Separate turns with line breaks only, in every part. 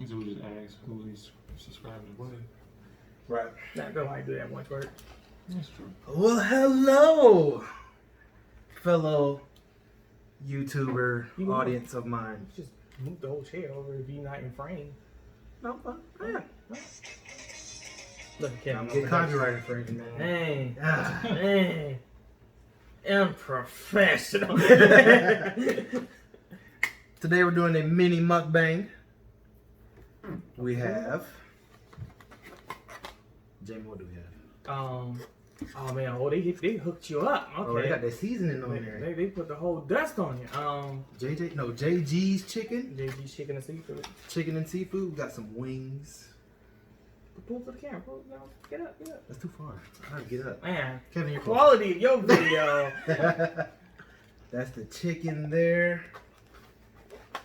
So we just ask who these subscribers were.
Right.
Not gonna like do that much work.
That's true.
Well, hello, fellow YouTuber
You know
audience of mine.
Just move the whole chair over if you're not in frame.
No, yeah.
Look at Kevin.
I'm getting copyright infringement, man.
Hey,
Ah.
hey, unprofessional.
Today we're doing a mini mukbang. We have. Jamie, what do we have?
Oh man, they hooked you up. Okay.
Oh, they got the seasoning on there.
They put the whole dust on you.
JG's chicken.
JG's chicken and seafood.
Chicken and seafood. We got some wings.
Pull to the camera. Get up.
That's too far. I gotta get up.
Man,
Kevin, you're
quality of your video.
That's the chicken there.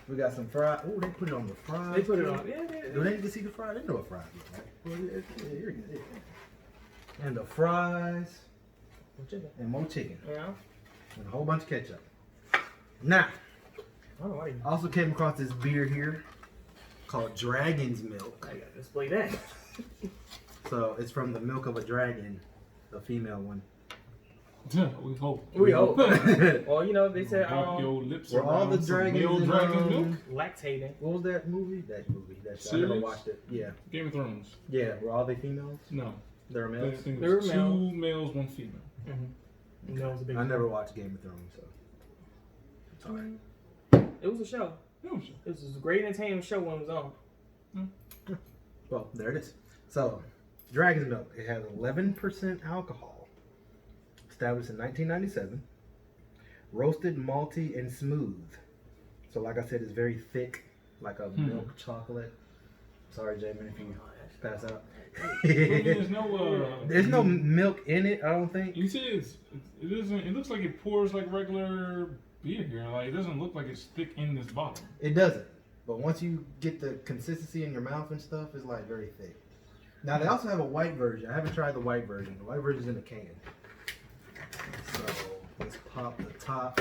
We got some fried. Oh, they put it on the fries.
They put it on. Yeah.
Do they need to see the fries? They know what fries look like. Well, yeah, you're good. And the fries. And more chicken.
Yeah.
And a whole bunch of ketchup. Now,
I don't know why you.
I also came across this beer here called Dragon's Milk.
I gotta display that.
So it's from the milk of a dragon, the female one.
We hope.
We hope. Well, you know, they said
Wrap your lips
were all the
around some
dragons
male
in,
dragon milk?
lactating.
What was that movie? That show. I never
Serious?
watched it. Yeah.
Game of Thrones.
Yeah. Were all they females?
No.
They were
I
males?
think it
They were
was
male.
2 males, 1 female.
Mm-hmm. That was a big.
I never watched Game of Thrones, so. Sorry.
It was a show.
No, sure.
It was a great entertainment show when it was on.
Well, there it is. So, Dragon's Milk. It has 11% alcohol. Established in 1997. Roasted, malty, and smooth. So, like I said, it's very thick, like a milk chocolate. Sorry, Jamin, if you pass out.
There's no.
There's no milk in it, I don't think.
You see, it isn't. It looks like it pours like regular beer here. Like it doesn't look like it's thick in this bottle.
It doesn't. But once you get the consistency in your mouth and stuff, it's like very thick. Now they also have a white version. I haven't tried the white version. The white version's in a can. So let's pop the top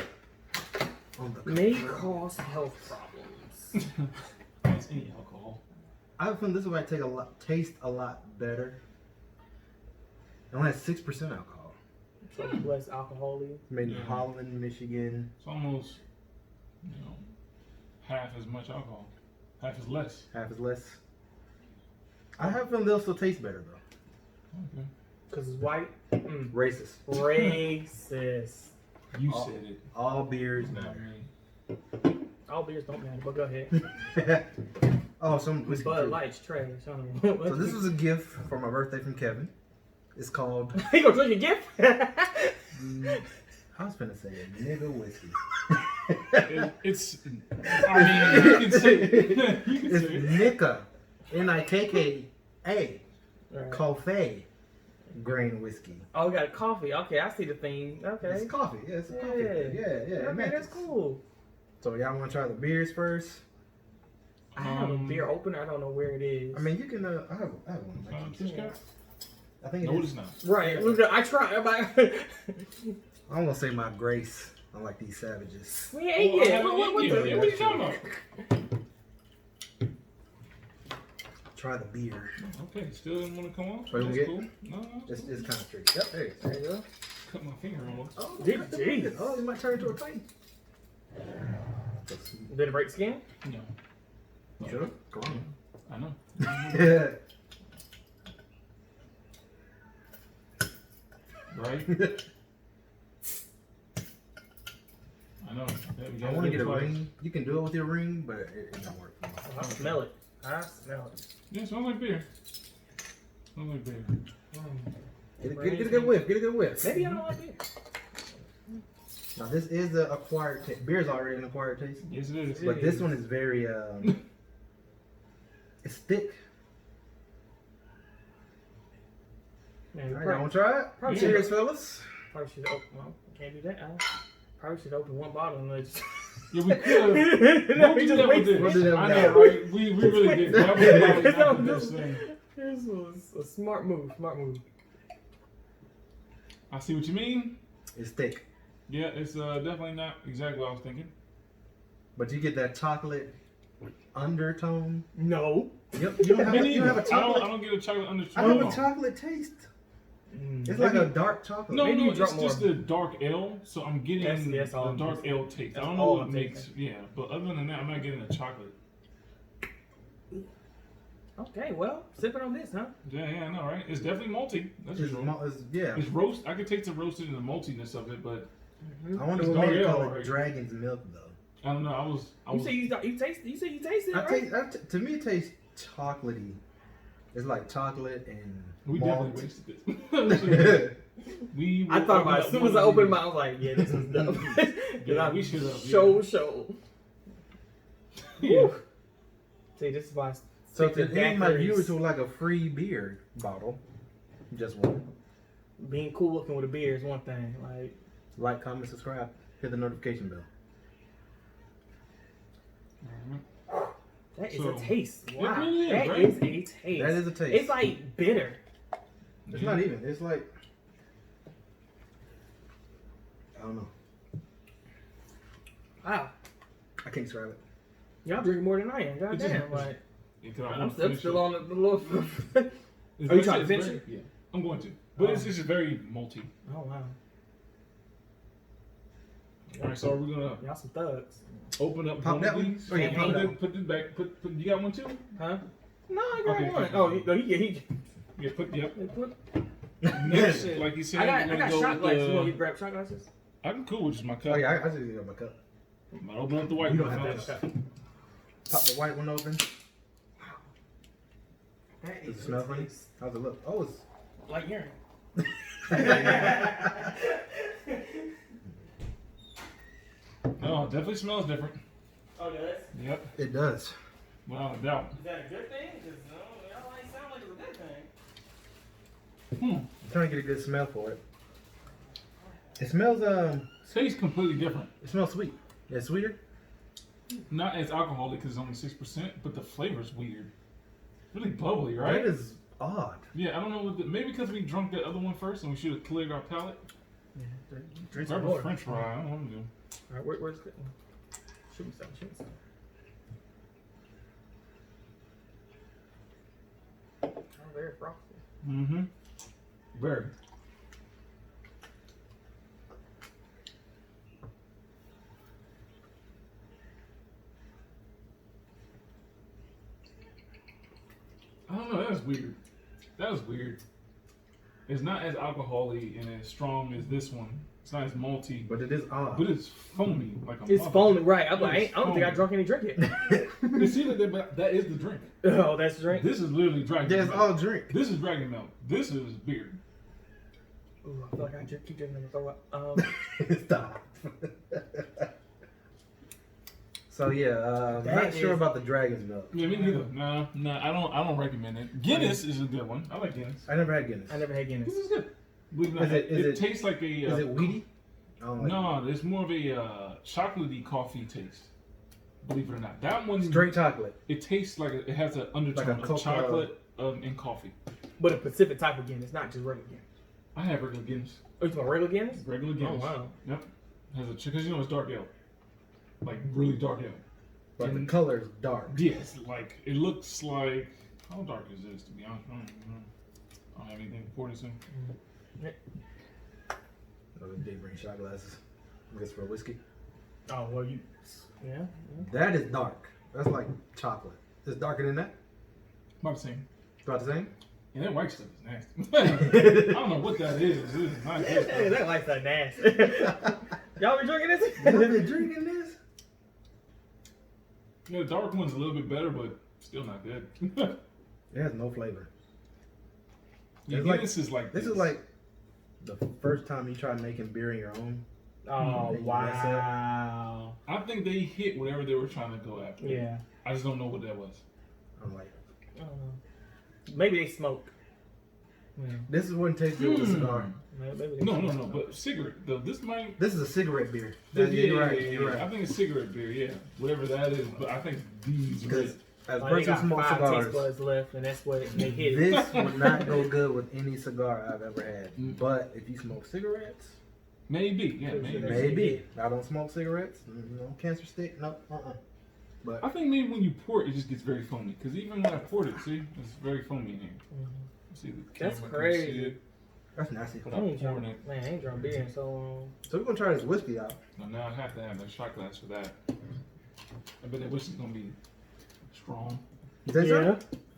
on the
May
cover.
cause health problems.
That's any alcohol.
I have a feeling this one might taste a lot better. It only has 6% alcohol.
So less alcohol-y.
Made in
Yeah.
Holland, Michigan.
It's almost, half as much alcohol. Half as less.
Half is less. I have a feeling they'll still taste better though.
Okay.
Because it's white.
Racist.
Racist.
You said it.
All beers
Not
matter.
me.
All beers don't matter, but go ahead.
Oh, some whiskey.
Bud
too.
Light's trash. I don't know.
So this was a gift for my birthday from Kevin. It's called.
He gonna drink your gift?
I was gonna say a nigga whiskey.
It's. I mean, you can say it. You can
It's
say it.
Nika, Nikka,
Right.
coffee grain whiskey.
Oh, we got coffee. Okay, I see the theme. Okay.
It's coffee. Yeah, it's a coffee.
Yeah.
Yeah. It
Okay,
matches.
that's cool.
So y'all want to try the beers first?
I have a beer opener. I don't know where it is.
I mean, you can. I have one.
This guy?
I think it
No,
is.
it's not.
right. I tried. I'm like,
I'm gonna say my grace. Unlike these savages.
we ain't
Oh, I
yet.
haven't
What
eaten
the?
yet. What are you talking about?
Try the beer.
Okay, still didn't want to come on.
So you
That's
get-
cool. No.
It's kind of tricky. Yep, there you go.
There you go.
Cut my finger almost.
Oh,
Jeez.
oh, you might turn into a tight.
Did it break the skin?
No.
Sure. Come on.
I know.
Yeah.
Right? I know.
I want to get a ring. You can do it with your ring, but it don't work for me.
I smell it. I smell it.
Yeah, smells like beer. Smells like beer.
Get a good whiff. Get a good whiff.
Maybe I don't like beer.
Now this is an acquired taste. Beer's already an acquired taste,
Yes, it is.
but this one is very. It's thick.
Man,
All right, y'all want to try it?
probably
Cheers,
should-
fellas.
Probably should open. Well, can't do that. Probably should open one bottle and let just.
Yeah, we could.
No,
We'll
we
do
just
that with
wasted
this.
We'll do that
I
with
know,
that.
right? We really did. That was probably not the
No,
best thing.
This was a smart move. Smart move.
I see what you mean.
It's thick,
Yeah, it's definitely not exactly what I was thinking.
but you get that chocolate undertone.
No.
Yep. You don't have,
Me
you don't have a
neither. I
chocolate.
don't get a chocolate
I
undertone.
have a chocolate taste. It's
Maybe-
like a dark chocolate.
No,
Maybe
no,
you
it's
drunk more.
just the dark ale. So I'm getting
That's all
the
I'm
dark
tasting.
ale taste. I
That's
don't know
all
what
I'm
makes.
tasting.
Yeah, but other than that, I'm not getting a chocolate.
Okay, well, sipping on this, huh?
Yeah, I know, right? It's definitely malty. That's
It's,
true.
yeah.
It's roast. I could taste the roasted and the maltiness of it, but
I wonder
It's
what made
dark
it call
ale,
it
right?
dragon's milk though.
I don't know. I was.
You say you taste. You say you tasted it, right?
To me, it tastes chocolatey. It's like chocolate and
We
malt.
definitely wasted this. we.
I thought about it. As soon as I opened my mouth, I was like, yeah, this is dumb.
Yeah, we should have.
Show.
Yeah.
Woo. See, this is why. I
So
stick
to any of my
daiquiris.
viewers who like a free beer bottle, just one.
Being cool looking with a beer is one thing.
Like, comment, subscribe, hit the notification bell.
That is
So,
a taste. Wow.
really is,
That
right?
is a taste.
That is a taste.
It's like bitter.
It's not even. It's like I don't know.
Wow.
I can't describe it.
Y'all drink more than I am.
It's
Goddamn.
just-
Like,
Yeah, 'cause I
I'm
wanna
still,
finish
still
it.
on the little.
It's
Are you trying
very-
to
it's
finish
very-
it?
Yeah, I'm going to. But
Oh.
it's just very malty.
Oh, wow.
All right, so are we gonna
Y'all some thugs.
open up
Pop
one
that
of
one?
these?
Oh, yeah,
I'm
pop that
gonna
one.
put this back. Put. You got one too?
Huh? No, I got
Okay,
one.
okay.
Oh, he
Yeah. Put. Yep.
they put.
Next, like you said,
I
we're
got
gonna go
shot
with
glasses. You want
the-
to grab shot glasses?
I'm cool with just my cup.
Oh yeah, I just got my cup.
I'm gonna open up the white
You don't
one
have
first.
Okay.
Pop the white one open.
That
Does
is
it smell
a
funny?
taste.
How's it look? Oh, it's.
Like urine.
No, it definitely smells different.
Oh, does?
Yep,
It does.
without a doubt.
Is that a good thing? Because y'all ain't sound like it's a good thing.
Hmm.
I'm trying to get a good smell for it. It smells
Tastes completely different.
it smells sweet. It's sweeter.
Not as alcoholic because it's only 6%, but the flavor's weird. Really bubbly, right?
That is odd.
Yeah, I don't know. Maybe because we drunk the other one first and we should have cleared our palate.
Drink
Grab
some
a
water.
French fry. I don't know what to do.
All right, where's the Shoot me some. Shoot me some. Oh, very frosty.
Mm-hmm. Very. I don't know. That's weird. That was weird. It's not as alcohol-y and as strong as this one. It's not as malty,
But it is odd.
but it's foamy like a
It's
mother.
foaming, right? I'm like,
It's
I don't think I
foamy.
drunk any drink yet.
It's either that, but that is the drink.
Oh, that's the drink.
This is literally dragon
Yeah, it's
milk.
all drink.
This is dragon milk. This is beer.
Ooh, I feel like I keep drinking and throw up.
Stop. So yeah, I'm
That
not sure
is-
about the dragon's milk.
Yeah, me neither. No, I don't recommend it. Guinness is a good one. I like Guinness.
I never had Guinness.
I never had Guinness.
This is good. Believe it or
Is
not,
it- is
it
it-
tastes like a.
Is it weedy? I don't like
No, it's more of a chocolatey coffee taste. Believe it or not, that one
straight chocolate.
It tastes like it has an undertone
Like a
of
cocoa-
chocolate and coffee.
But a Pacific type of Guinness, not just regular Guinness.
I have regular Guinness.
Oh, you talking about regular Guinness?
Regular
Oh,
Guinness.
wow.
Yep. Has a because you know it's dark ale, like really dark ale.
But the
And-
color is dark.
Yes, like it looks like how dark is this? To be honest, I don't even know. I don't have anything for this.
Oh, they bring shot glasses. I guess for whiskey.
Oh, well, yeah.
That is dark. That's like chocolate. It's darker than that.
About the same.
About the same.
And that white stuff is nasty. I don't know what that is. It's not
Hey,
good.
that life's like nasty. Y'all be drinking this?
Y'all been drinking this?
Yeah, the dark one's a little bit better, but still not good.
It has no flavor.
Yeah,
It's like-
Guinness is like
This is like the first time you try making beer on your own.
Oh,
Mm.
wow.
I think they hit whatever they were trying to go after.
Yeah.
I just don't know what that was.
I'm like,
I don't know. Maybe they smoke. Yeah.
this is what tastes good with a cigar.
Maybe they
No,
smoke.
no, no. But cigarette though, this might.
This is a cigarette beer.
Yeah,
You're right.
yeah,
You're
yeah. I
right.
think it's cigarette beer. Yeah, whatever that is. But I think these are
Because
it.
as
Like, they
person
got
smokes
5 taste
cigars,
buds left, and that's what they hit it.
this would not go good with any cigar I've ever had.
Mm.
But if you smoke cigarettes,
Maybe. Yeah,
Could
maybe.
be.
maybe. I don't smoke cigarettes. No cancer stick. No. But
I think maybe when you pour it, it just gets very foamy. Because even when I poured it, see, it's very foamy in here. See the camera
That's
can
crazy.
see it.
that's nasty.
But
I
I'm
ain't
pouring
drunk,
it.
man, I ain't drunk beer in so long.
So we're gonna try this whiskey out.
So now I have to have a shot glass for that. I bet that whiskey's gonna be strong.
You think so?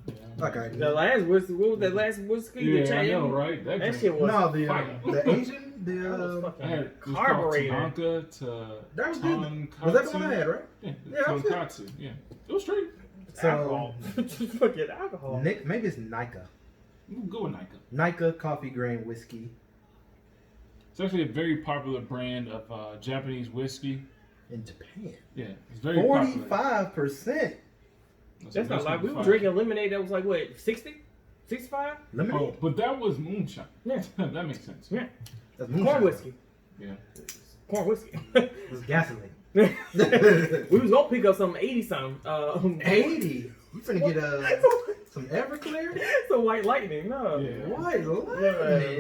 Yeah.
Okay.
The last whiskey, what was that last whiskey?
Yeah,
the
I
chain?
know, right?
That
drink-
shit was
No, the
fire.
Asian,
that was
the
fucking
I had it was called
carburetor.
Tanaka to
that was good.
Tonkatsu.
Was that the one I had, right?
Yeah,
Yeah, that was good.
Tonkatsu. Yeah, it was straight.
So
Alcohol. Fucking alcohol.
Nick, maybe it's Nika.
We'll go with Nika.
Nika coffee grain whiskey.
It's actually a very popular brand of Japanese whiskey.
In Japan.
Yeah, it's very popular.
45%.
That's not like we were
fire.
drinking lemonade that was like what 60, 65?
Lemonade.
Oh, but that was moonshine.
Yeah.
That makes sense.
Yeah,
That's
corn
moonshine.
whiskey.
Yeah.
Corn whiskey.
It was gasoline.
We was gonna pick up some 80 something.
80. You finna get some Everclear?
some white lightning. No.
Yeah.
Why
Yeah,
lightning?
we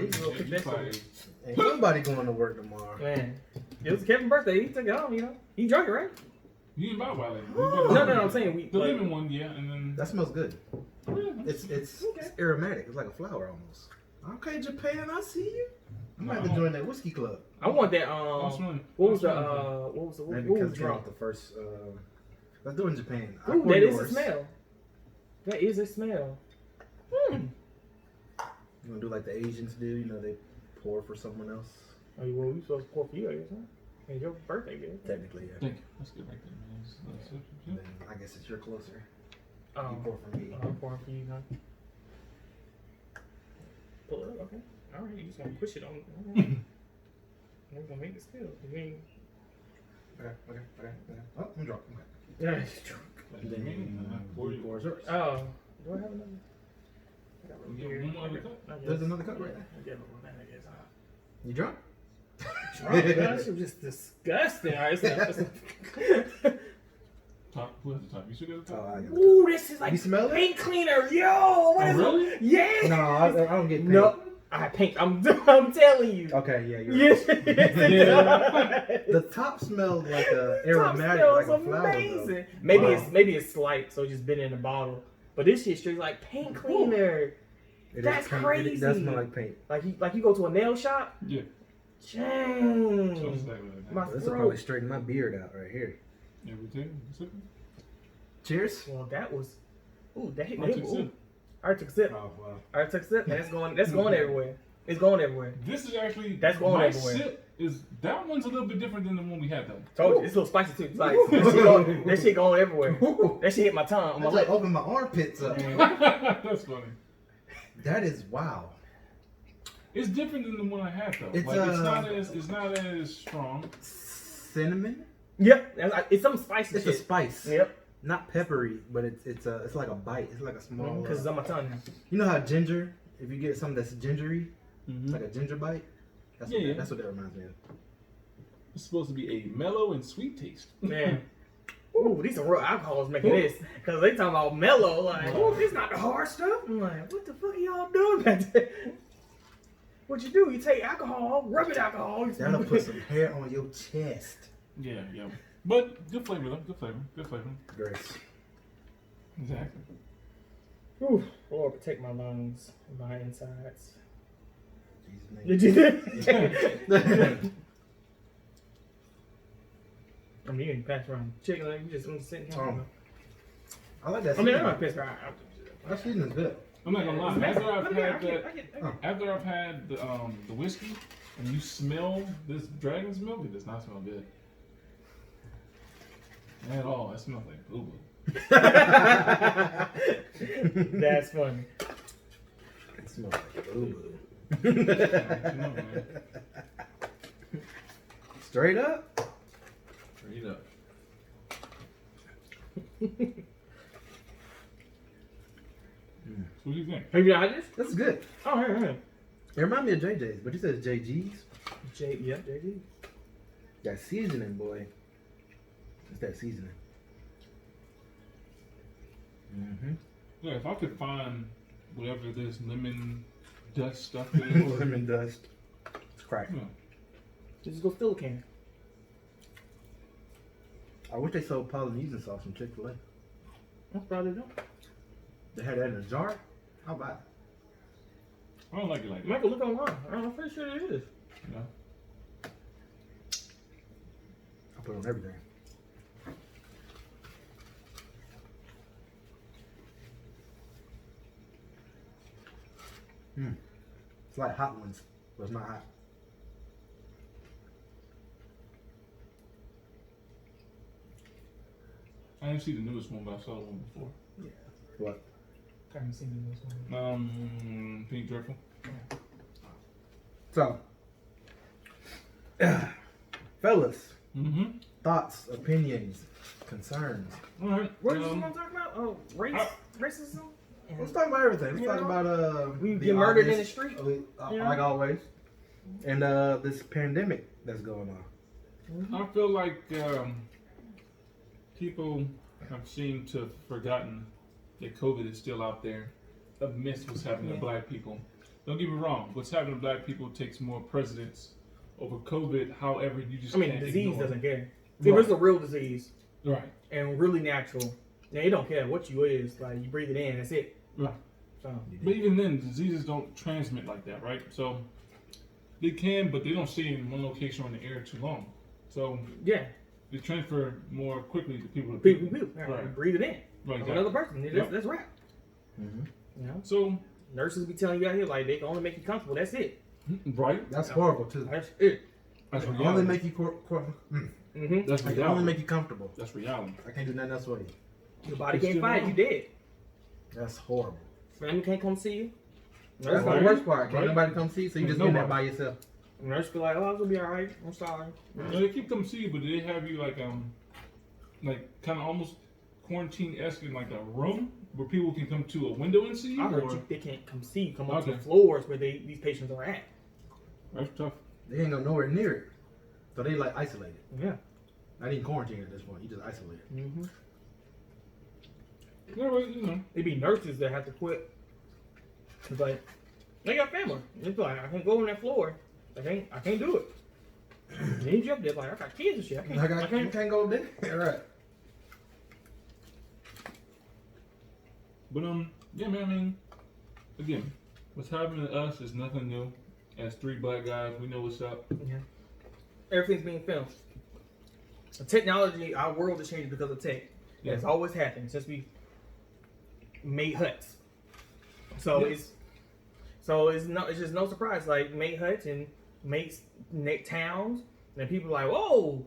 was gonna
Yeah,
pick
you
that
probably-
shit.
Ain't nobody going to work tomorrow.
Man, it was Kevin's birthday. He took it home. You know, he drunk it, right?
You didn't buy Wild
No, I'm saying we.
The
like,
lemon one, yeah, and then
That smells good.
yeah,
It's
Okay.
aromatic. It's like a flower almost. Okay, Japan, I see you. I might have to
No.
join that whiskey club.
I want that.
That's one.
What was the?
That's one.
What was the?
Maybe
What
because
was
it came
drunk?
out the first. Let's do it in Japan.
Ooh,
Pour
that is a
yours.
smell. That is a smell.
You gonna do like the Asians do? You know, they pour for someone else.
Oh, well, we supposed to pour for you, I guess, huh? It's your birthday, gift.
Technically, yeah.
Thank you. That's good right there, man.
Then I guess it's you're closer. You
Oh,
pour for me.
I'm pouring for you, huh? Pull it up, okay. All right, you just gonna push it on. Okay. We're gonna make it still. You ain't.
Okay. Oh, I'm drunk. Okay.
Yeah, it's drunk.
Then
pour you.
pours yours.
Oh, do I have another? I got
You
root
get
beer.
one more other cup?
I guess.
There's another cup right there.
I get one, I guess.
You drunk?
Drunk, man, that shit was just disgusting. All right, it's
Top. Who has the top? You should get the
Oh,
top.
I got it.
Ooh, this is like
You smell it?
paint cleaner. Yo, what
Oh,
is
really?
it? Yeah.
No, I don't get paint.
No, I have paint. I'm telling you.
Okay, yeah, you're
Yes,
right.
yes,
The top smells like a
Top
aromatic,
smells
like a flower.
amazing.
Though.
Maybe it's slight, so it's just been in a bottle. But this shit straight like paint cleaner.
It
That's
is paint.
crazy.
It does smell like paint.
Like you go to a nail shop.
Yeah.
Mm.
Dang.
So it's like
My
that.
This will probably straighten my beard out right here.
Yeah, we take it.
Cheers.
Well, that was. Ooh, that hit
I
me.
took a
Ooh.
sip.
I already took a sip.
Oh wow.
I already took a sip. That's going everywhere. It's going everywhere.
This is actually
That's going
my
everywhere.
sip is that one's a little bit different than the one we had though.
Told you, it's a little spicy too. It's like that shit going everywhere. That shit hit my tongue on my
That's like
lip.
open my armpits up.
That's funny.
That is wow.
It's different than the one I had though.
It's,
It's not as strong.
Cinnamon.
Yep, it's some spicy
It's a
shit.
spice.
Yep,
Not peppery, but it's like a bite. It's like a small.
because it's on my tongue now.
You know how ginger? If you get something that's gingery,
Mm-hmm.
like a ginger bite. That's
Yeah,
what,
yeah.
That's what that reminds me of.
It's supposed to be a mellow and sweet taste.
Man. Ooh, these are real alcohols making this. Because they talking about mellow. Like, oh, this not the hard stuff. I'm like, what the fuck are y'all doing back there? What you do? You take alcohol, rubbing alcohol.
That'll put some hair on your chest.
Yeah, yeah. But good flavor though. Good flavor. Good flavor.
Grace.
Exactly.
Ooh, Lord, protect my lungs, my insides.
Jesus,
Did
name.
you do that? I mean, you can pass around chicken, like, you just want to sit and
Oh. I like that.
I mean, I'm
seasoning.
not pissed around.
That seasoning's good.
I'm not gonna lie. After I've had that,
Oh.
after I've had the whiskey, and you smell this dragon's milk, it does not smell good at all. It smells like boo boo.
That's funny.
It smells like boo
You know, man.
Straight up.
Straight up. So what do you think?
Have you had this?
That's good.
Oh, yeah.
It reminds me of JJ's, but he says JG's.
Yeah, JD.
That seasoning, boy. It's that seasoning. Mm-hmm.
Yeah, if I could find whatever this lemon dust stuff is,
Lemon dust. It's crack.
yeah.
Just go fill a can.
I wish they sold Polynesian sauce from Chick-fil-A.
That's probably don't.
They had that in a jar. I'll buy it.
I don't like it like that.
Michael, look online. I'm pretty sure it is.
No.
I put it on everything. It's like hot ones, but it's not hot.
I didn't see the newest one, but I saw the one before.
What?
I haven't seen this one.
Pink Dreadful.
So, fellas,
Mm-hmm.
thoughts, opinions, concerns.
All right.
What did you want to talk about? Oh, racism?
Let's talk about everything. Let's
You
talk
know,
about
we
the
get murdered in the
obvious-
street.
like always, and this pandemic that's going on.
I feel like people have seemed to have forgotten that COVID is still out there amidst what's happening to black people. Don't get me wrong, what's happening to black people takes more precedence over COVID. However, you just can't
disease
ignore
doesn't
it.
care. If it's a real disease
Right.
and really natural, now you don't care what you is. Like, you breathe it in, that's it.
Right.
So,
But even then, diseases don't transmit like that, right? So they can, but they don't stay in one location or in the air too long. So
yeah.
they transfer more quickly to people.
People.
Right.
You breathe it in.
Right.
From
Exactly.
another person. That's right.
Mm-hmm.
You know?
So
Nurses be telling you out here, like, they can only make you comfortable. That's it.
right.
That's horrible too.
That's it.
That's
They only
reality.
make you
Mm-hmm.
That's
they only
reality.
make you comfortable.
That's reality.
I can't do nothing else for you.
Your body
It's
can't
still
fight.
wrong.
You dead.
That's horrible.
Family can't come see you.
That's
Nurse,
the
right.
worst part. Can't
Right.
nobody come see, so you just in there by yourself.
nurse be like, oh, I'm gonna be alright. I'm sorry.
No, they keep them see you, but they have you like kind of almost quarantine-esque in like a room where people can come to a window and see you.
I heard
Or,
they can't come see you. Come up to
Okay.
the floors where these patients are at.
that's tough.
They ain't go nowhere near it, so they like isolated.
Yeah.
Not even quarantine at this point. You just isolated.
Mm-hmm.
Yeah, well, you know.
They be nurses that have to quit. It's like, they got family. It's like, I can't go on that floor. I can't do it. They need you up there. Like, I got kids and shit. I
You
can't.
can't go there. Right.
But yeah, man. I mean, again, what's happening to us is nothing new. As three black guys, we know what's up.
Yeah. Everything's being filmed. The technology, our world is changing because of tech.
Yeah.
It's always happened since we made huts. So
Yeah.
it's just no surprise. Like, made huts and made towns, and people are like, whoa,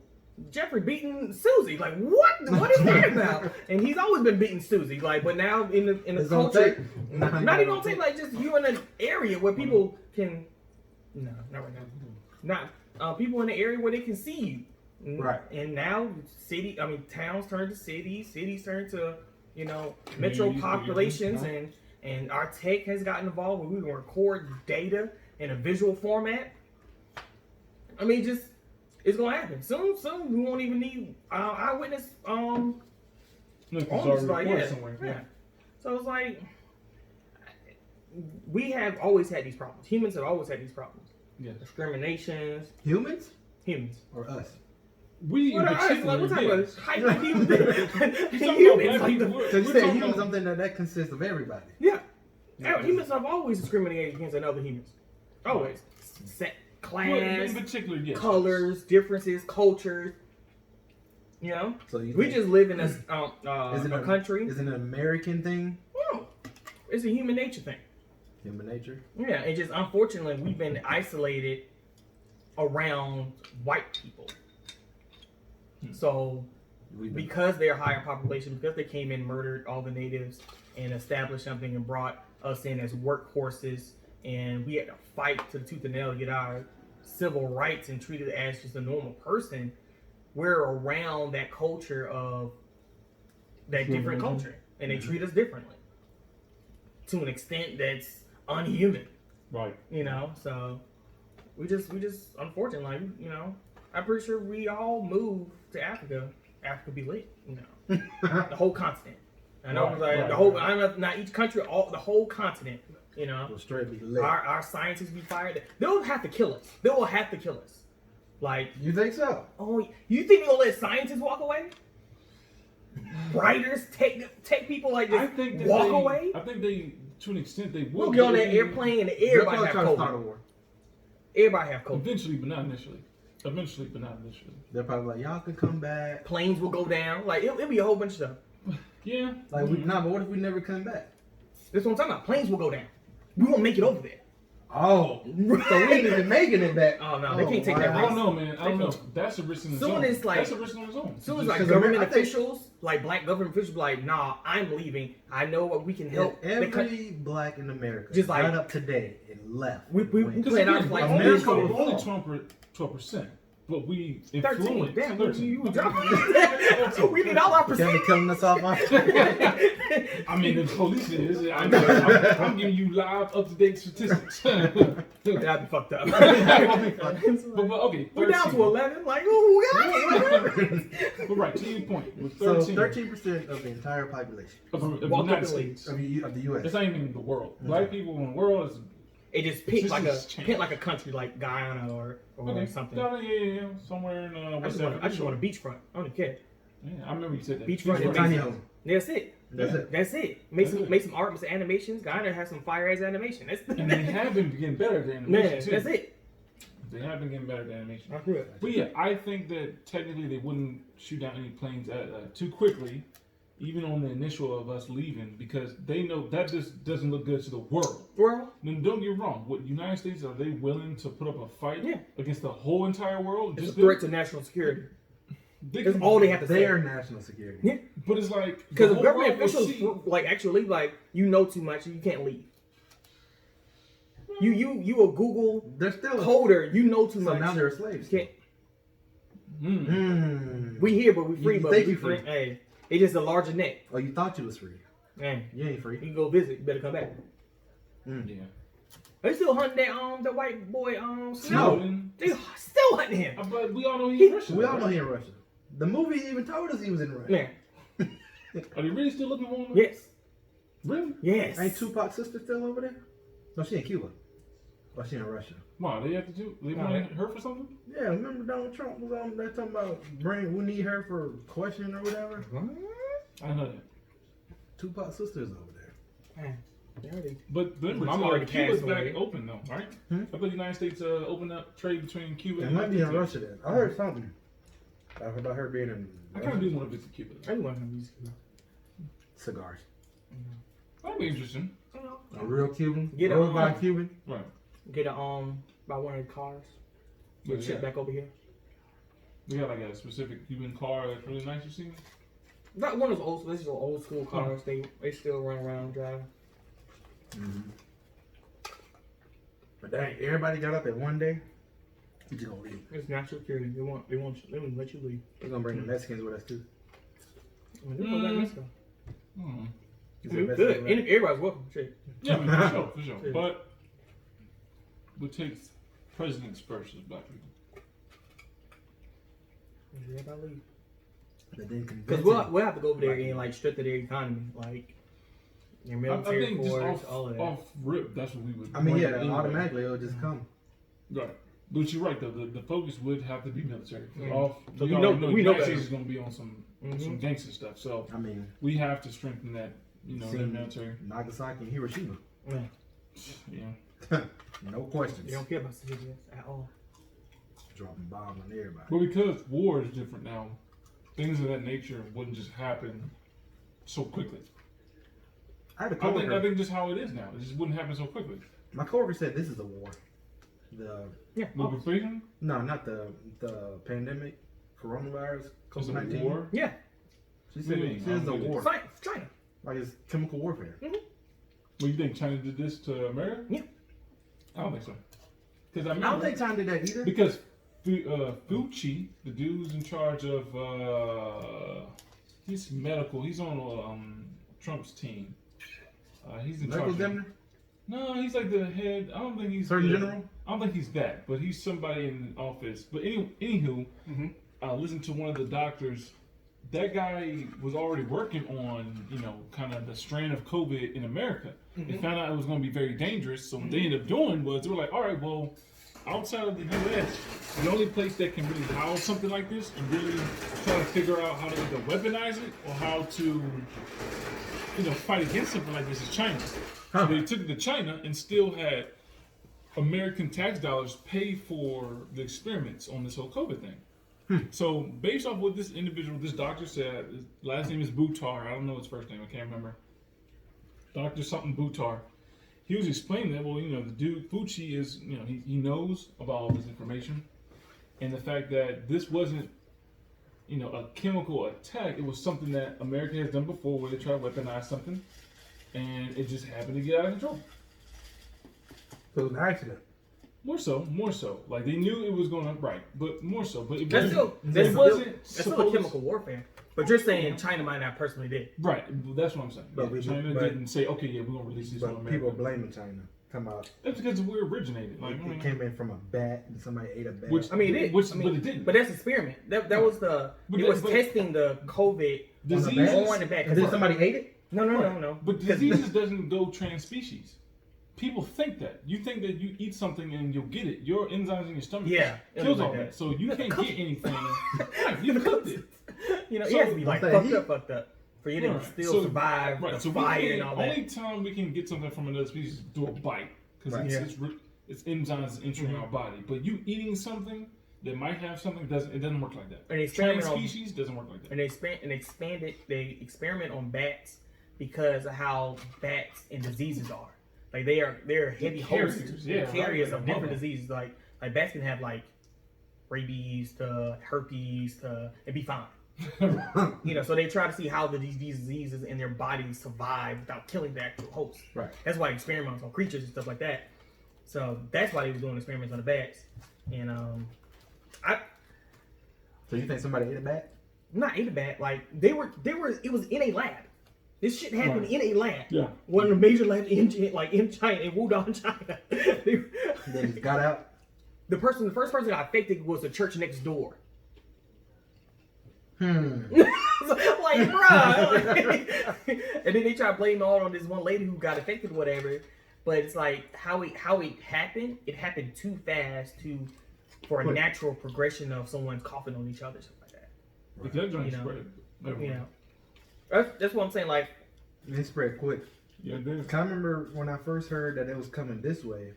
Jeffrey beating Susie. Like, what? What is that about? And he's always been beating Susie. Like, but now in the
It's on
culture,
tape.
not even on tape. Like, just you in an area where people can. No, not right now. Not people in the area where they can see you.
Right.
And now towns turn to cities. Cities turn to metro
Communities,
populations,
yeah.
and our tech has gotten involved where we can record data in a visual format. I mean, it's gonna happen soon. We won't even need eyewitness.
Look, it's
Almost
already
like,
recorded
yeah.
somewhere.
Yeah. So it's like we have always had these problems. Humans have always had these problems.
Yeah.
Discriminations.
Humans
Humans.
or us?
We in
What
particular,
type
yeah.
of hyper human?
You're talking about
Humans,
black
like
people.
the,
Because
We're
you said
talking
humans,
about-
something that consists of everybody.
yeah.
Yeah.
Humans have always discriminated against other humans. Always. Set, class,
Well, in particular, yes.
colors, differences, cultures. You know,
So you
we
think-
just live in
is it
a country.
Is it an American thing?
No, it's a human nature thing.
Human nature.
Yeah, and just unfortunately, we've been isolated around white people. So, because they're a higher population, because they came in, murdered all the natives, and established something and brought us in as workhorses, and we had to fight to the tooth and nail to get our civil rights and treated as just a normal person. We're around that culture of that different culture, and they treat us differently to an extent that's unhuman.
Right.
So we just unfortunately, I'm pretty sure we all moved to Africa. Africa be lit, the whole continent. I know,
Right,
the whole. I'm not each country, the whole continent.
Will straight be lit.
Our scientists be fired. They'll have to kill us. They will have to kill us. Like,
You think so?
oh, you think they'll let scientists walk away? writers, tech people like
I
just
think that
walk
they,
away.
I think they, to an extent, they will.
We'll get on that airplane and
They're
everybody
probably
have
trying to start a
COVID.
war.
Everybody have COVID.
Eventually, but not initially. Eventually, but not initially.
They're probably like, y'all can come back.
Planes will go down. Like it'll be a whole bunch of stuff.
Yeah.
Like, but what if we never come back?
That's what I'm talking about. Planes will go down. We won't make it over there.
Oh, so we ain't even making it back.
Oh no, they can't take that
I
risk.
don't know, man. I don't know. That's a risk in its own.
Soon as like,
That's a risk on its own.
soon as
Just-
like
'cause
government
I think-
officials, like black government officials, be like, nah, I'm leaving. I know what we can help.
Every black in America
Just like-
got up today and left.
We
Went.
play it out like
America
only
will
12%, but we
13.
influence.
Damn,
13.
you dropping. We need all our
Tell me,
percent.
killing us off my.
I mean, the police is. I'm giving you live, up-to-date statistics.
That'd be fucked up.
but okay, 13.
We're down to 11. Like, oh, God.
But right, to your point, with
So
13,
13% of the entire population
of the
Walk up
United
and leave.
States.
of the U.S.
Mm-hmm.
It's not even the world. Black people in the world is
It just picked like a
Statistics change.
picked like a country like Guyana or
okay.
something.
Yeah, somewhere in
I
West
just want
Africa.
a beachfront. I don't care.
Yeah, I remember you said that.
Beachfront.
Or tiny home.
That's it.
That's it.
That's it. Make
That's
some
it.
make some art, make some animations. Guyana has some fire ass animation. That's
And they have been getting better at the animation
man.
too.
That's it.
They have been getting better at the animation.
That's good.
But yeah, I think that technically they wouldn't shoot down any planes too quickly, even on the initial of us leaving, because they know that just doesn't look good to the world.
Well,
Then don't get me wrong. What United States are they willing to put up a fight
Yeah.
against the whole entire world?
it's a
Just
threat to national security.
they
That's
can-
all they have to say.
Their national security.
Yeah.
But it's like
Because
the
the
whole
government
world will
officials
see-
like actually like you know too much, you can't leave. You a Google
They're still
coder, you know too
So
much.
now they're slaves.
You can't.
Mm.
We here, but we free.
You
but
think
we
you free.
Hey, it's just a larger net.
Oh, you thought you was free.
Man,
You ain't
you
free.
can go visit. You better come back.
Yeah.
They still hunting that the white boy Snow.
Snowden.
They still hunting him.
But we all know he's Russian.
We all know he in Russia. The movie even told us he was in Russia.
Man,
Are they really still looking for him?
yes,
Really?
yes.
Ain't Tupac's sister still over there? No, she in Cuba. Oh, she in Russia.
Wow, they have to do. They
No,
want her for something?
Yeah, remember Donald Trump was on there talking about we need her for question or whatever.
I know that.
Tupac's sister's over there.
Man, they already-
But remember,
Mama already
Cuba's
passed
back
away.
open though, right?
Hmm?
I thought the United States opened up trade between Cuba
It
and
might be in
Mexico.
Russia then. I heard something about her being in
I kind of do want to visit Cuba.
I want to music.
cigars.
That'd be interesting.
A real Cuban,
Get a,
rolled by a Cuban.
Right.
Get a by one of the cars. Get
Yeah.
shit back over here.
We got like a specific Cuban car that's really nice. You seen?
Not one of those old. This is old school cars. They still run around driving.
But dang, everybody got up at one day. We just gonna leave.
It's national security. They won't let you leave.
We're gonna bring the Mexicans with us too.
I mean, they go back to Mexico.
Hmm.
You
I
said
mean,
Mexicans
good.
with us?
Everybody's welcome. Shit.
Yeah, I mean, for sure, for sure.
Yeah.
But we take presidents first as black people.
Everybody leave.
That didn't convince
Because
him.
we'll have to go over there and like strengthen their economy, like their
I
military
think just
force, all of that.
off rip, that's what we would.
I mean,
want
yeah,
anyway.
automatically it'll just come.
Right. But you're right though. The focus would have to be military.
Mhm.
Off,
So
we
we
know
know-
the
we know
United
better.
States is going to be on some
Mhm.
gangster stuff. So
I mean,
we have to strengthen that. You know, that
seen
military.
Nagasaki and Hiroshima.
Yeah.
Yeah.
No questions.
They don't care about civilians at all.
Dropping bombs on everybody.
But because war is different now, things of that nature wouldn't just happen so quickly.
I had a
I
coworker.
think just how it is now. It just wouldn't happen so quickly.
My coworker said this is a war. The
Yeah.
With inflation,
no, not the pandemic, coronavirus,
it's a
COVID-19.
war.
Yeah.
She
What
said
do you mean?
this is
I
a
don't get it.
war.
China.
Like it's chemical warfare.
What do you think? China did this to America?
Yeah.
I don't think so. Because I
I don't
remember
think China did that either.
because Fauci, the dude's in charge of he's medical. He's on Trump's team. He's in
Medical
charge.
examiner?
No, he's like the head. I don't think he's
Surgeon
the-
General?
I don't think he's that, but he's somebody in office. But anywho, listen to one of the doctors. That guy was already working on, kind of the strain of COVID in America. And found out it was going to be very dangerous. So what they ended up doing was they were like, all right, well, outside of the U.S., the only place that can really house something like this and really try to figure out how to either weaponize it or how to, fight against something like this is China. So they took it to China and still had American tax dollars pay for the experiments on this whole COVID thing. So based off what this doctor said, his last name is Buttar. I don't know his first name. I can't remember. Dr. something Buttar. He was explaining that, the dude, Fauci is, he knows about all this information. And the fact that this wasn't, a chemical attack, it was something that America has done before where they try to weaponize something. And it just happened to get out of control.
So it was an accident.
More so. Like, they knew it was going up right, but more so. But it
That's
wasn't
still a chemical warfare. But you're saying China might not personally did.
Right, that's what I'm saying.
But
China didn't say, okay, yeah, we're going to release this on
But
America.
people blaming China. Talking about
That's because of where it originated. Like,
it came in from a bat and somebody ate a bat.
Which-
I mean, it did.
but it didn't.
But that's experiment. That was the. It was testing the COVID
Diseases.
on the bat.
And then somebody ate it?
No.
But diseases doesn't go trans-species. People think that. You think that you eat something and you'll get it. Your enzymes in your stomach kills all that. So you can't get anything. Right, you cooked it.
It has to be like fucked up. For you to still survive the fire and all that.
Only time we can get something from another species is through a bite. Because it's enzymes entering our body. But you eating something that might have something, it doesn't work like that. Trans-species doesn't work like that.
And they experiment on bats because of how bats and diseases are. Like they're heavy hosts, carriers of different diseases. Like bats can have like rabies to herpes to and be fine. So they try to see how these diseases in their bodies survive without killing the actual host.
Right.
That's why experiments on creatures and stuff like that. So that's why they was doing experiments on the bats. And
So you think somebody ate a bat?
not ate a bat. Like they were. It was in a lab. This shit happened in a lab.
Yeah.
One of the major labs in China, in Wudong, China.
Then it got out.
The first person that got affected was the church next door. Like, bruh. And then they try to blame it all on this one lady who got affected or whatever. But it's like how it happened. It happened too fast for a natural progression of someone coughing on each other, stuff like that.
Because that joint spread.
That's what I'm saying. Like,
It spread quick.
Yeah, it did.
I remember when I first heard that it was coming this way.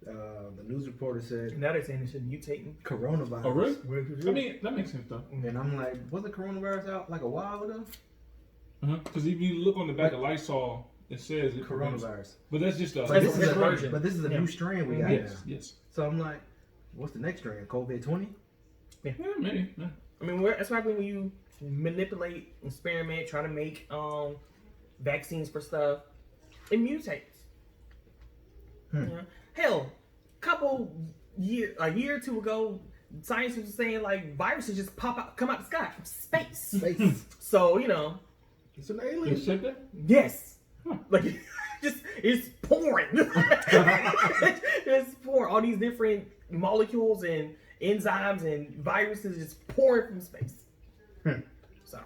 The news reporter said
now they're saying it should mutating.
coronavirus.
Oh, really? I mean, that makes sense though.
And I'm like, was the coronavirus out like a while ago?
Because if you look on the back of Lysol, it says it
Coronavirus.
But that's just a
But this is a
version.
But this is a new strain we got now.
Yes.
So I'm like, what's the next strain? COVID-20?
Yeah, maybe. Yeah.
I mean, that's what happens when you manipulate, experiment, try to make vaccines for stuff. It mutates. Hell, a year or two ago, scientists were saying like viruses just come out the sky from space. So
It's an
They
alien.
said that?
yes, like it's pouring. It's pouring. All these different molecules and enzymes and viruses just pouring from space. So,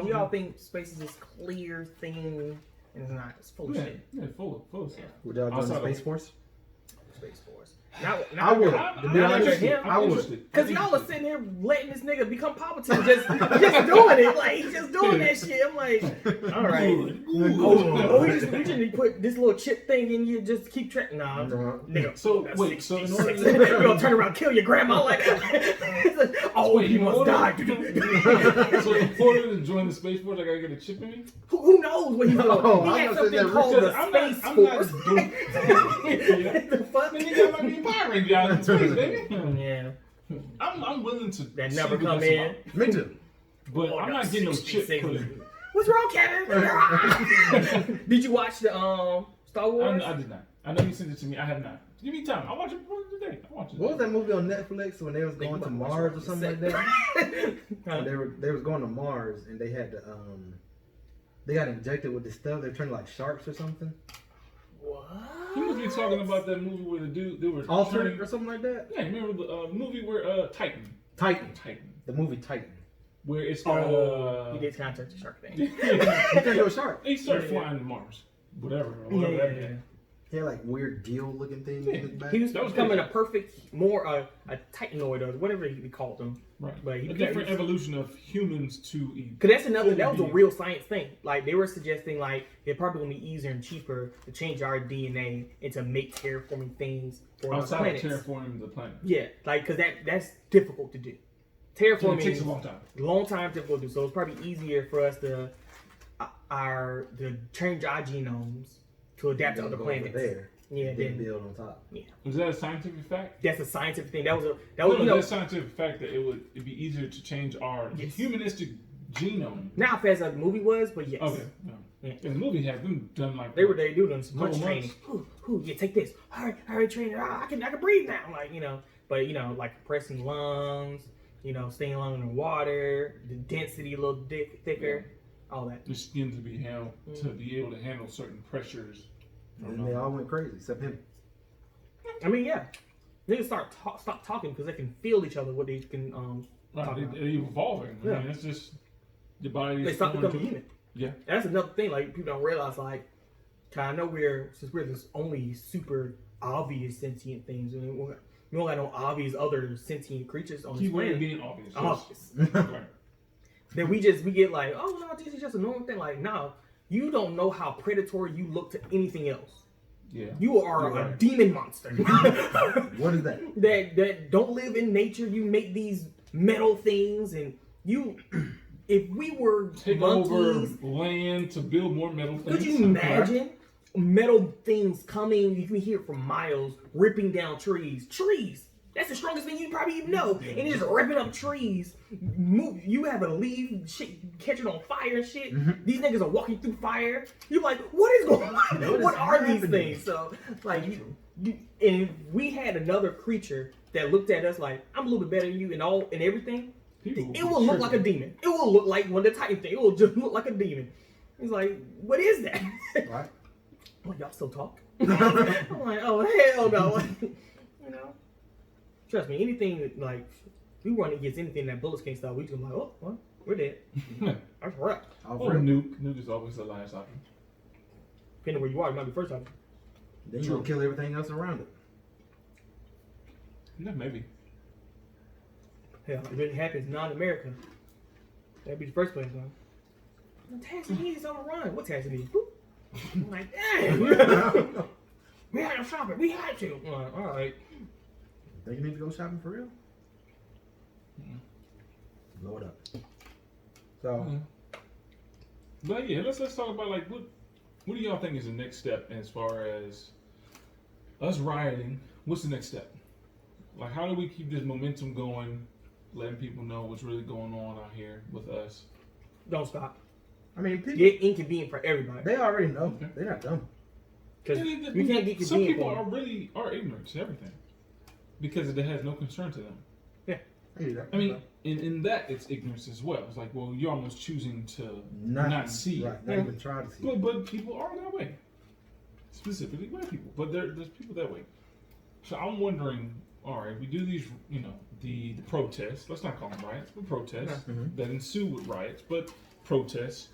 we all think space is this clear thing, and it's not. It's full of shit.
Yeah, full of stuff.
Would y'all join the Space Force?
Space Force. Now,
I would.
I'm
be honest,
interested.
I would.
interested.
Because y'all are sitting here letting this nigga become Palpatine, just doing it. Like, he's just doing that shit. I'm like, all right. Oh, we just need to put this little chip thing in you, just keep tracking. Nah, nigga.
So, wait, so in order
We're going to turn around and kill your grandma like that. Oh,
Wait,
you must die.
So in order to join the Space Force, I gotta get a chip in me?
Who knows what he's doing?
Oh,
He
I
had
was
something
saying
called
that
the
I'm not-
Space
I'm not
Force.
doing-
The fuck?
Man, nigga, I might be a Power Ranger out in space, baby.
Yeah.
I'm willing to
That
see
never
what
come
that's
in.
about.
Me too.
But I'm not getting no chip put in.
What's wrong, Kevin? Did you watch the Star Wars?
I did not. I know you sent it to me. I have not. Give me time. I'll watch it today. I'll watch it.
What was that movie on Netflix when they was going to Mars or something like that? And they was going to Mars and they had to they got injected with this stuff. They're turning like sharks or something.
What?
You must be talking about that movie where the dude they were
Altered
turning-
or something like that.
Yeah, remember the movie where Titan.
Titan.
The
The movie Titan.
where it's
He did contact the shark thing.
He turned into a shark.
He started flying to Mars. Whatever.
Yeah.
He had like weird deal looking things in his back.
He was
That was
becoming
good.
a perfect, more a titanoid or whatever he called them.
Right.
But he
a different evolution of humans to eat.
Because that's another, that was a
being.
real science thing. Like, they were suggesting, like, it probably gonna be easier and cheaper to change our DNA and to make terraforming things for the
Outside
planets.
of terraforming the planet.
Yeah, like, because that's difficult to do. Terraforming
It takes a long time.
Long time difficult to do. So it's probably easier for us to change our genomes to adapt to other
Go
planets.
over there.
Yeah,
Big
then
build on top.
Is that a scientific fact?
that's a scientific thing. That was
No,
you know.
that's a scientific fact that it'd be easier to change our
Yes.
humanistic genome.
Not how fast the movie was, but yes.
Okay. No.
Yeah.
And the movie had them done like
They do them some
Couple
much training. Yeah, take this. All right, train. I can breathe now. Like, you know, but you know, like compressing lungs, you know, staying long in the water, the density a little thicker, all that.
the skin to be held to be able to handle certain pressures.
And they all went crazy, except him.
I mean, yeah, niggas stop talking because they can feel each other. What they can
Right,
talk about.
they're evolving.
Yeah.
I mean, it's just your body.
They stop becoming human.
Yeah.
That's another thing. Like, people don't realize. Like, I know we're this only super obvious sentient things. We don't got no obvious other sentient creatures on this
Keyword
planet.
being obvious.
Obvious.
Right.
Then we get like, oh no, this is just a normal thing. Like, no, you don't know how predatory you look to anything else.
Yeah.
You are
You're
a
right.
demon monster.
What is that?
that don't live in nature. You make these metal things, and you. If we were
Take
monkeys,
over land to build more metal things.
could you imagine metal things coming? You can hear it from miles, ripping down trees. Trees. That's the strongest thing you probably even know. And it's just ripping up trees. You have a leaf, shit, catching on fire and shit. These niggas are walking through fire. You're like, what is going on? What are these things? So, like, and if we had another creature that looked at us like, I'm a little bit better than you and everything, it will look like a demon. It will look like one of the Titan things. It will just look like a demon. It's like, what is that?
Right?
Oh, y'all still talk? I'm like, oh, hell no. You know? Trust me, anything like we run against anything that bullets can't stop, we just like, oh, well, we're dead. That's right.
Or nuke. Nuke is always the last option.
Depending where you are, it might be first option.
Then you'll kill everything else around it.
Yeah, maybe.
Hell, if it happens non-America, that'd be the first place, huh? Tanzania's on the run. What Tanzania? I'm like, dang. We had to stop it. We had to. I'm like, all right.
Think you need to go shopping for real? Blow it up. So,
But yeah, let's talk about like what do y'all think is the next step as far as us rioting? What's the next step? Like, how do we keep this momentum going, letting people know what's really going on out here with us?
Don't stop.
I mean, people,
Get inconvenient for everybody.
they already know.
Okay.
They're not dumb.
Because you can't get
Some
convenient
people
for them.
are ignorant to everything because it has no concern to them.
I hear that.
I mean, in that it's ignorance as well. It's like, well, you're almost choosing to not see.
Right, not even try to see.
But people are that way. Specifically white people. But there's people that way. So I'm wondering, all right, we do these, the protests. Let's not call them riots, but protests that ensue with riots, but protests.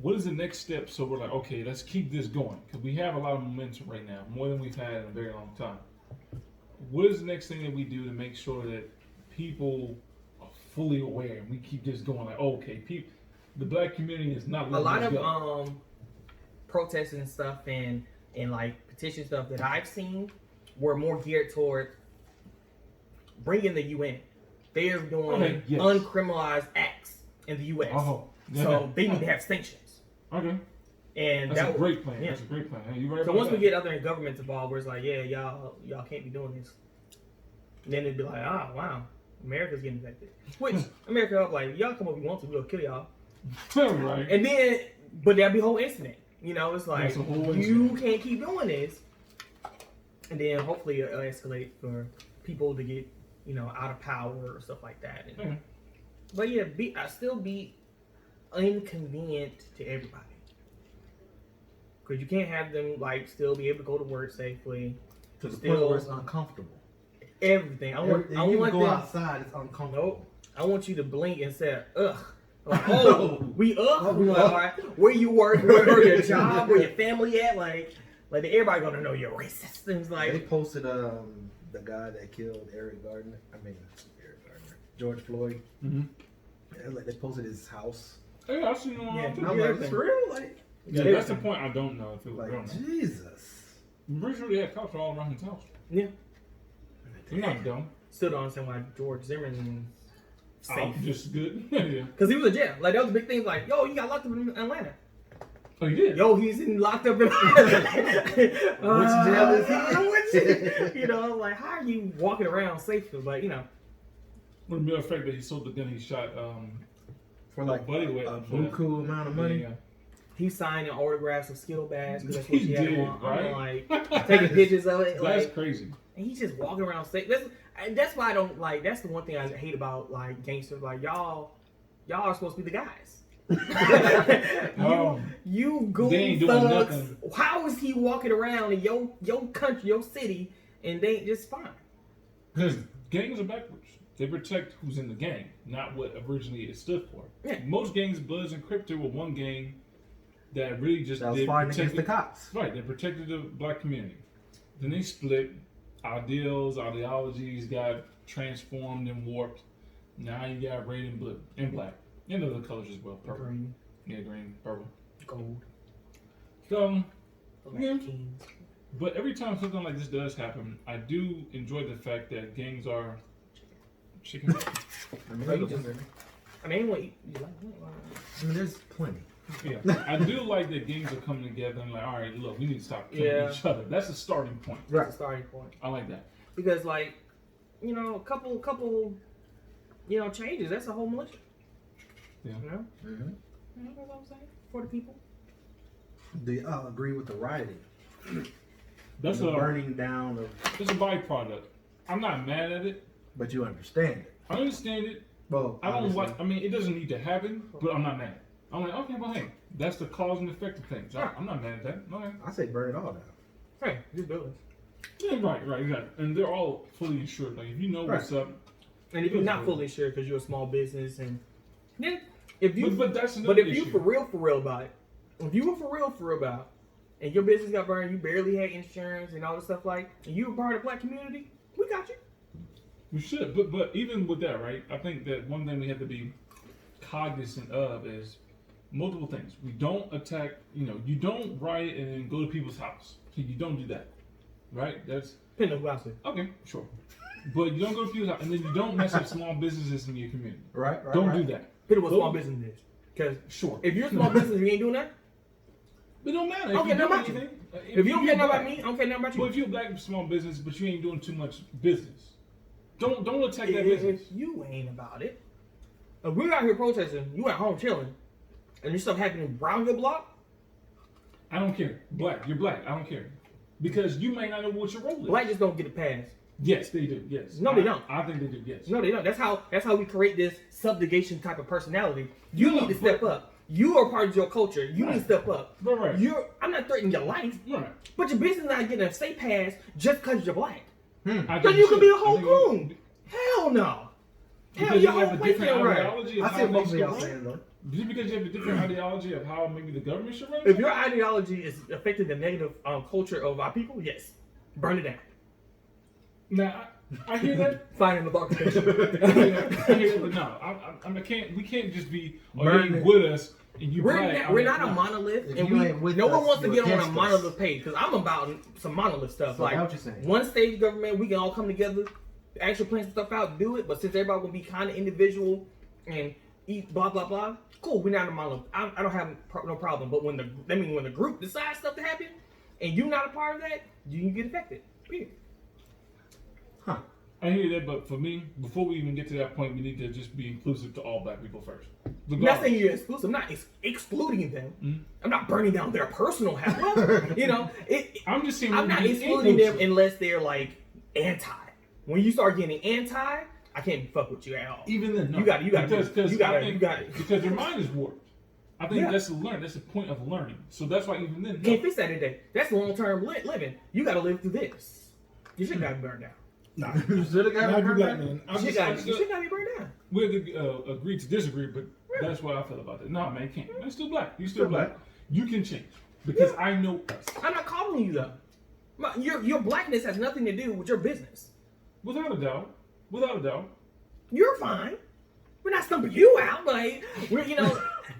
What is the next step? So we're like, okay, let's keep this going. Because we have a lot of momentum right now, more than we've had in a very long time. What is the next thing that we do to make sure that people are fully aware and we keep this going? Like, oh, okay, the black community is not
A
letting
lot
this
of
go.
protests and stuff and like petition stuff that I've seen were more geared toward bringing the UN. They are doing uncriminalized acts in the U.S. So they need to have sanctions.
Okay.
And
That's a great plan.
Yeah.
That's a great plan. Hey, you right
So
about
once we
that?
get other governments involved, where it's like, yeah, y'all can't be doing this. And then it'd be like, wow, America's getting affected. Which America, like, y'all come over if you want to, we'll kill y'all.
Right.
And then, but there'll be a whole incident. It's like,
That's a whole
you
incident.
can't keep doing this. And then hopefully it'll escalate for people to get, out of power or stuff like that. And, But yeah, I still be inconvenient to everybody. Because you can't have them, like, still be able to go to work safely.
To the
Still-
point where it's uncomfortable.
Everything. I want
you
them.
go outside, it's uncomfortable.
Nope. I want you to blink and say, ugh. Like, oh, we up?
Oh, we
Like,
up.
all right. Where you work, where your job, where your family at? Like, Like everybody gonna know you're racist. And it's
They
like,
posted the guy that killed Eric Gardner. George Floyd.
Mm-hmm.
And, like they posted his house.
Hey, I seen him on
yeah,
too.
I'm like, it's real. Like,
Yeah,
Yeah,
that's the point. I don't know if it was
like
real or not.
Jesus.
I'm pretty sure they had cops all around his house.
yeah.
You're not dumb.
Still don't understand why George Zimmerman's
Oh,
safe.
just good. Yeah.
Because he was in jail. Like, that was a big thing. Like, yo, he got locked up in Atlanta.
Oh, you did?
Yo, he's in locked up in Atlanta.
Which jail is he?
You know, like, how are you walking around safely? But, you know.
With the mere fact that he sold the gun he shot
For like
buddy
a
with
buku amount of money.
Yeah.
He's signing autographs of Skittle bags because that's
He
what she had
did,
on.
right?
I'm like, taking pictures of it.
That's
Like,
crazy.
and he's just walking around safe. That's why I don't like. That's the one thing I hate about like gangsters. Like y'all are supposed to be the guys. you
They
goon
ain't doing
thugs.
nothing.
How is he walking around in your country, your city, and they just fine?
Because gangs are backwards. They protect who's in the gang, not what originally it stood for.
Yeah.
Most gangs, Bloods and Crips, were one gang that really just
That was
they
fighting against
protected-
the cops.
Right, they protected the black community. Then they split. Ideals, ideologies got transformed and warped. Now you got red and blue and black. And other colors as well. Purple.
Green,
Yeah, green, purple.
gold,
So,
black
Yeah.
kings.
but every time something like this does happen, I do enjoy the fact that gangs are chicken.
I mean,
So you just- I mean, what you like?
I mean, there's plenty.
Yeah, I do like that gangs are coming together and like, all right, look, we need to stop killing
Yeah.
each other. That's a starting point.
That's the starting point.
I like that.
Because like, you know, a couple, you know, changes. That's a whole militia.
Yeah.
You know,
Mm-hmm.
you know what I'm saying? For the people.
Do you agree with the rioting?
That's
the
a
burning down of,
It's a byproduct. I'm not mad at it.
but you understand it.
I understand it.
Well,
I don't
obviously.
like. I mean, it doesn't need to happen, but I'm not mad. I'm like, okay, well, hey, that's the cause and effect of things. I'm not mad at that. Okay.
I say burn it all down.
Hey, just do it.
Yeah, right, exactly. And they're all fully insured. Like, if you know what's up.
And if you're not fully sure because you're a small business, and then if you,
But that's
but
another
if you
issue.
for real about it, if you were for real about it, and your business got burned, you barely had insurance and all this stuff like, and you were part of the black community, we got you.
We should, but even with that, right? I think that one thing we have to be cognizant of is multiple things. We don't attack. You don't riot and then go to people's house. You don't do that, right? That's
Depending on who I say.
okay, sure. But you don't go to people's house, and then you don't mess up small businesses in your community.
Right.
Don't do that.
Depending on what small
Those-
business is. Because
Sure.
if you're a small business and you ain't doing that,
It don't matter.
I don't care
you
nothing about you.
anything,
if you don't care
you're
about
black-
me, I don't care nothing about you.
Well, if you're a black small business, but you ain't doing too much business, don't attack that
If
business.
you ain't about it, if we're out here protesting, you at home chilling, and there's stuff happening around your block,
I don't care. Black, you're black. I don't care because you may not know what your role is.
black just don't get a pass.
Yes, they do. Yes.
No, they don't.
I think they do. Yes.
No, they don't. That's how we create this subjugation type of personality. You
No,
need to step up. You are part of your culture. You need to step up.
Right.
I'm not threatening your life,
Right.
but your business not getting a safe pass just because you're black.
I
Then
think
you could
should.
be a
I
whole
think
coon. Hell no. Hell,
Because
your
you have
whole
a
place
different
ain't right.
ideology of
I
how
see what most
things
of
should
y'all
run.
saying though.
Just because you have a different ideology of how maybe the government should run.
If your ideology is affecting the negative culture of our people, yes, burn it down.
Now, I hear that.
Find an occupation.
I hear that, but no, I can't. We can't just be you
Burn
ain't
it.
with us and you
We're
black.
not, we're not a monolith,
If
and
you ain't with
no one
us,
wants to
you're
get on a
against us.
monolith page because I'm about some monolith stuff.
So
like
what you saying?
one stage government, we can all come together, actually plan some stuff out, do it. But since everybody gonna be kind of individual and eat blah blah blah, cool. We're not a monolith. I don't have no problem. But when the group decides stuff to happen, and you're not a part of that, you get affected. Period.
Huh.
I hear that, but for me, before we even get to that point, we need to just be inclusive to all black people first.
I'm not saying you're exclusive. I'm not excluding them.
Mhm.
I'm not burning down their personal house. Well, you know,
I'm just saying.
I'm not
be
excluding them
inclusive.
unless they're like anti. When you start getting anti, I can't fuck with you at all.
Even then, no.
You gotta-
because
you gotta-
I think-
you gotta-
because your mind is warped. I think
Yeah.
that's a learn. That's a point of learning. So that's why even then,
Can't
no.
fix that today. That's long term living. You got to live through this. You should got to be burned down.
Nah,
You should have got
Not
it
do
burned
that,
down.
man.
You should got to be burned down.
We agree to disagree, but that's what I feel about it. No, man, you can't. You're still black. You're still black. You can change. Because I know us.
I'm not calling you though. Your blackness has nothing to do with your business.
Without a doubt. Without a doubt.
You're fine. We're not stumping you out, like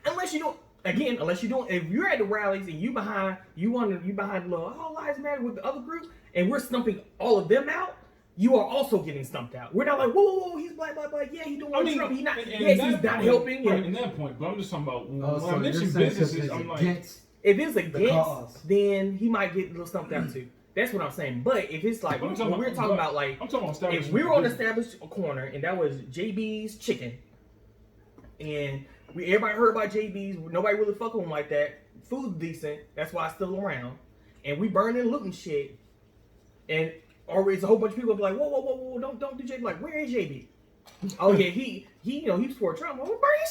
unless you don't. Again, unless you don't. If you're at the rallies and you behind the little all lives matter with the other group, and we're stumping all of them out, you are also getting stumped out. We're not like whoa, he's black. Yeah, he doing Trump. He not. Yes, he's not helping.
Right, in that point, but I'm just talking about when
so
I mention businesses, I'm like,
against
if it's
the
against,
cause.
then he might get a little stumped out too. That's what I'm saying. But if it's like
I'm
we're
talking
talking about like
I'm talking about
if we were on the established corner and that was JB's chicken, and everybody heard about JB's, nobody really fuck with him like that. Food's decent, that's why it's still around, and we burning and looting shit, and or it's a whole bunch of people be like, whoa, don't do JB. Like, where is JB? Oh yeah, he he's for Trump. Well, burn his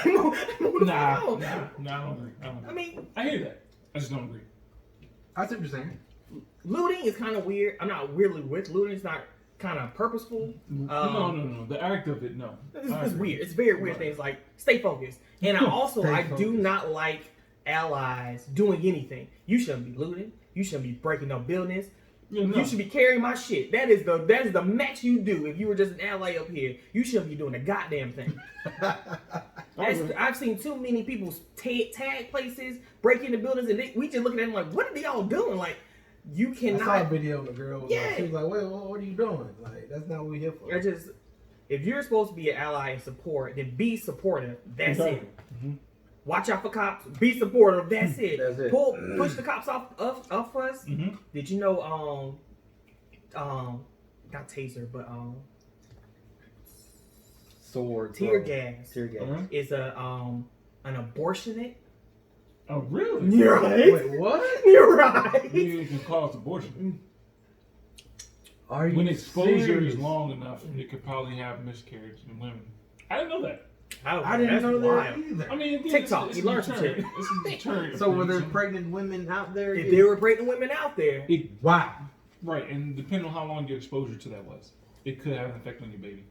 shit down. Like,
nah, I don't agree.
I mean,
I hear that. I just don't agree.
I see what you're saying.
looting is kind of weird. I'm not weirdly with looting. It's not kind of purposeful.
No. The act of it, no.
It's weird. It's very weird things. Like, stay focused. And I also do not like allies doing anything. You shouldn't be looting. You shouldn't be breaking up buildings. You should be carrying my shit. That is the max you do if you were just an ally up here. You shouldn't be doing a goddamn thing. I've seen too many people tag places, break into buildings, and we just looking at them like, what are they all doing? Like, you cannot.
I saw a video of the girl. Like, she was like, wait, what are you doing? Like, that's not what we're here for.
If you're supposed to be an ally and support, then be supportive. That's it.
Mm-hmm.
Watch out for cops. Be supportive. That's it.
That's it.
Push the cops off us.
Mm-hmm.
Did you know? Not taser, but
Sword.
tear gas.
Tear gas.
Uh-huh.
Is an abortionate.
Oh, really?
You're right.
Wait, what?
You're right.
It can cause abortion.
Are you
When exposure
serious?
is long enough, it could probably have miscarriage in women. I didn't know that.
I didn't know that either.
I mean, again,
TikTok,
it's
you learn some shit.
It's a deterrent.
So were there pregnant women out there?
If there were pregnant women out there,
Wow.
Right, and depending on how long your exposure to that was, it could have an effect on your baby.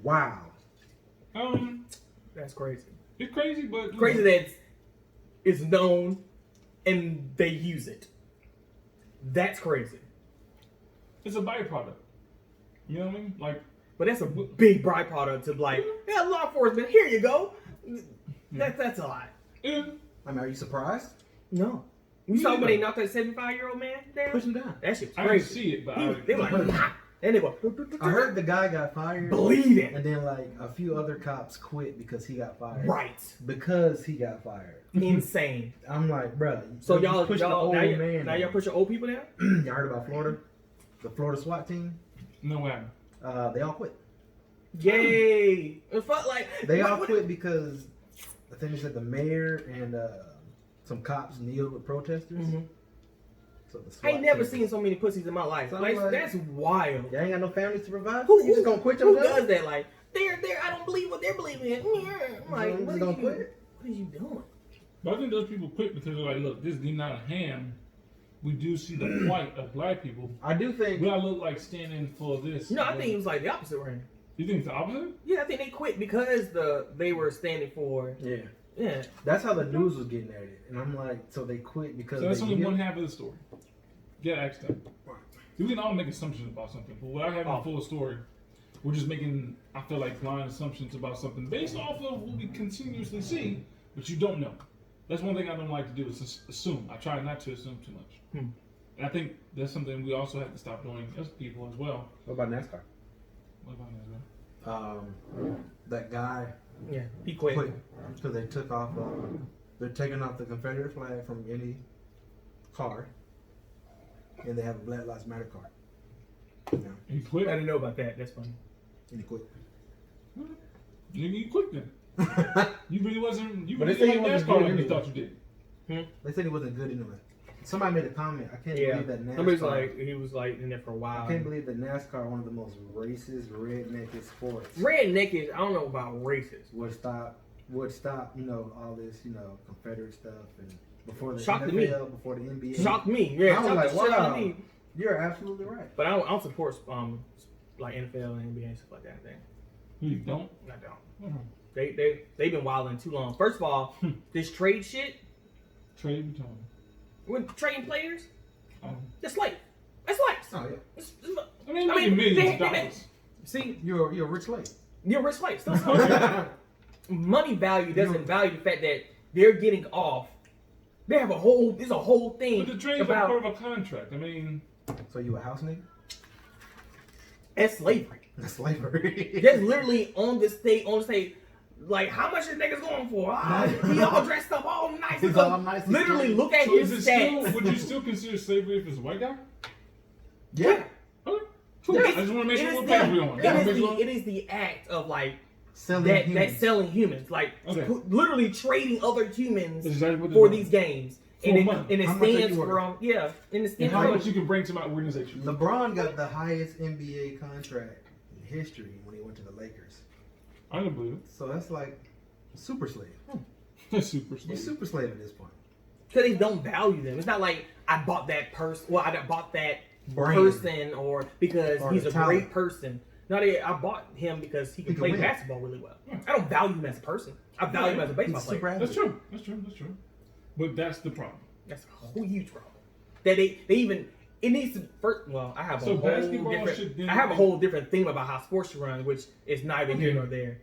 Wow.
that's crazy.
It's crazy, but
Crazy that it's known and they use it. That's crazy.
it's a byproduct. You know what I mean? Like,
But that's a big byproduct to like, yeah, law enforcement, here you go. That's a lot.
yeah.
I mean, are you surprised?
No. You saw when they knocked that 75-year-old man down?
Push him down.
That shit was
I didn't
crazy.
see it, but
They were like, "Pah!" and they go,
I heard the guy got fired.
bleeding.
And then, like, a few other cops quit because he got fired.
Right.
Because he got fired.
Insane.
I'm like, bruh.
So
you
y'all
pushed the old
now
man.
y'all pushing old people down?
Y'all heard about Florida? The Florida SWAT team?
No way.
They all quit.
Yay. It felt like
They all quit because I think they said the mayor and some cops kneeled with protesters.
Mm-hmm.
So the
I
SWAT
ain't never
team-
seen so many pussies in my life.
So
Like,
like-
that's wild.
Y'all ain't got no families to provide?
Who
You just gonna quit your
Who
job?
does that? Like, they're I don't believe what they're believing in. I'm like,
You
what
just
are
gonna
you
quit?
What are you doing?
But I think those people quit because they're like, look, this is not a ham. We do see the plight of black people.
I do think.
We gotta look like standing for this.
No, I think it was like the opposite way.
You think it's the opposite?
Yeah, I think they quit because they were standing for.
Yeah. That's how the news was getting at it. And I'm like, so they quit because
So that's
they
only
knew-
one half of the story. Yeah, ask them. We can all make assumptions about something, but without having a full story, we're just making, I feel like, blind assumptions about something based off of what we continuously see, but you don't know. That's one thing I don't like to do is just assume. I try not to assume too much. And I think that's something we also have to stop doing as people as well.
What about NASCAR?
What about that, man?
That guy
Yeah, he quit.
because they took off. They're taking off the Confederate flag from any car, and they have a Black Lives Matter card. You know,
He
I
quit?
didn't know about that. That's funny.
and he quit.
Nigga, you quit then. You really wasn't, you
But
really
they say
didn't
he
like
wasn't
NASCAR
good
like you
anyway.
thought you did.
They said he wasn't good anyway. Somebody made a comment. I can't believe that NASCAR.
Somebody's like, he was like in there for a
I
while.
can't believe that NASCAR, one of the most racist, redneckest sports,
Redneck is, I don't know about racist.
would stop. You know, all this, you know, Confederate stuff, and before the
Shocked
NFL,
me.
before the NBA.
Shocked me. Yeah,
I was
shocked
like,
the shit out of
wow.
me.
You're absolutely right.
But I don't support like NFL and NBA and stuff like that.
You don't?
I don't.
Mhm.
They've been wilding too long. First of all, this trade shit.
Trade between.
When trading players,
Um,
they're slaves. That's slaves.
Oh yeah.
I mean,
I
making
mean,
millions of
they-
dollars.
See,
You're a rich slave.
you're rich slaves. Still slaves. Money value doesn't value the fact that they're getting off. They have a whole. There's a whole thing
But the trades are
about
part of a contract. I mean,
So you a house nigga?
that's slavery.
That's slavery.
That's literally on the state, like how much this nigga's going for? Ah, he all dressed up, all nice.
He's all nice and
Literally,
cute.
look at
so
his
is it still,
stats.
would you still consider slavery if it's a white guy?
Yeah.
Okay. Cool. I just want to make sure what page we on.
It is the act of like
Selling
that
humans.
selling humans, like
Okay.
literally trading other humans
That's exactly what they're
for
doing.
these games.
For
And
money.
it
How much are
stands
you
for
worth?
and it
And
stands
how
for
much you can bring to my organization.
LeBron got the highest NBA contract in history when he went to the Lakers.
I don't believe
So that's like a super slave.
it. Super
You're
slave.
super slave at this point.
because they don't value them. It's not like I bought that person. Well, I bought that
Brand.
person or because
Or
he's
the
a
talent.
great person. No, I bought him because he can
He can
play
win.
basketball really well.
Yeah.
I don't value him as a person. I value him as a baseball
He's
player.
super
That's
athlete.
true. That's true. That's true. But that's the problem.
That's a whole huge problem. That they even it needs to first. Well, I have a
So
whole
basketball
different.
should then
I have a
be-
whole different theme about how sports should run, which is neither here nor there.